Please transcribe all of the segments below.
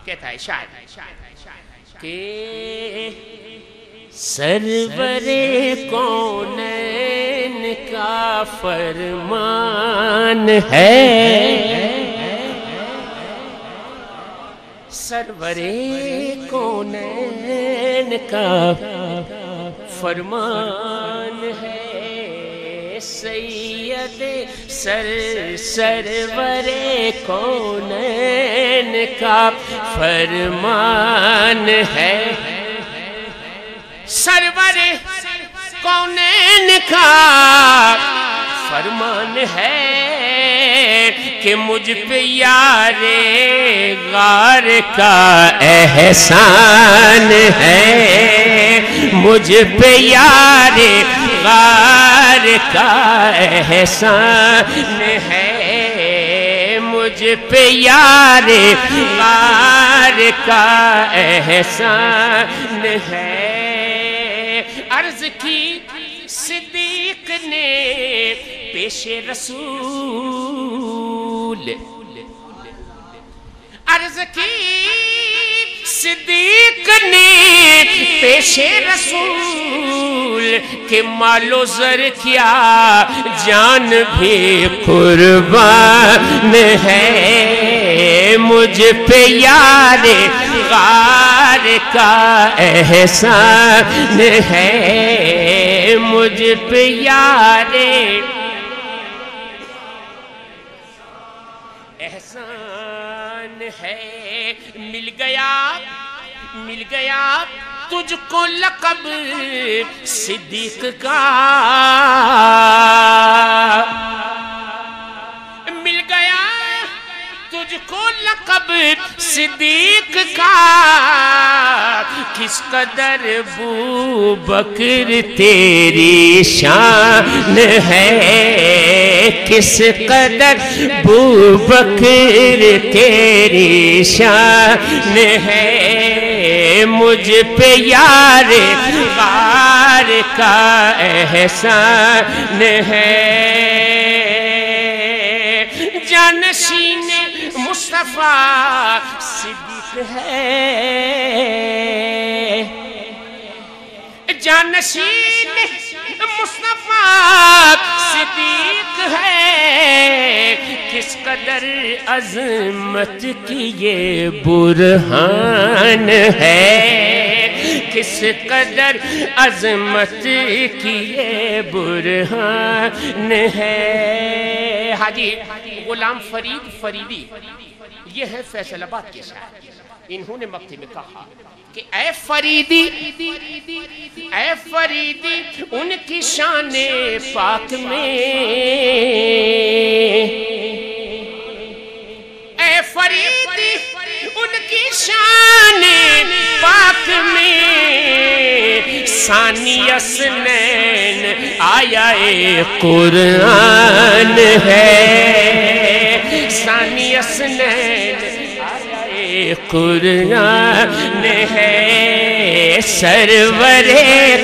کہتا ہے شاعر کہ سرور کونین کا فرمان ہے، سرور کونین کا فرمان ہے، سید سرور کونین کا فرمان ہے، سرور کونین کا فرمان ہے کہ مجھ پہ یار غار کا احسان ہے، مجھ پہ یار غار کا احسان ہے، مجھ پہ یار غار کا احسان ہے۔ عرض کی صدیق نے پیش رسول، عرض کی صدیق نے پیش رسول کہ مال و زر کیا جان بھی قربان ہے، مجھ پہ یار غار کا احسان ہے، مجھ پہ یار احسان ہے۔ مل گیا تجھ کو لقب صدیق کا، مل گیا تجھ کو لقب صدیق کا، کس قدر ابو بکر تیری شان ہے، کس قدر ابو بکر تیری شان ہے، مجھ پہ یار غار کا احسان ہے۔ جانشین مصطفیٰ صدیق ہے، جانشین مصطفیٰ صدیق ہے، کس قدر عظمت کی یہ برہان ہے، کس قدر عظمت کی یہ برہان ہے۔ حاجی غلام فرید فریدی یہ ہے فیصل آباد کے شاعر، انہوں نے مقطع میں کہا کہ اے فریدی ان کی شان پاک میں، اے فریدی ان کی شان پاک میں، ثانی اثنین آیا قرآن ہے، ثانی اثنین قرآن ہے، سرور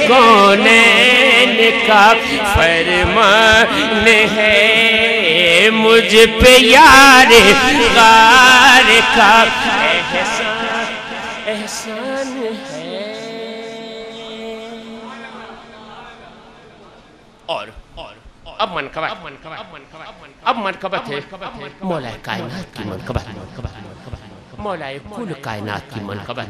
کونین کا فرمان ہے، مجھ پہ یار غار کا احسان ہے۔ اور اب منقبت ہے مولا کائنات کی منقبت، مولا کل کائنات کی منقبت۔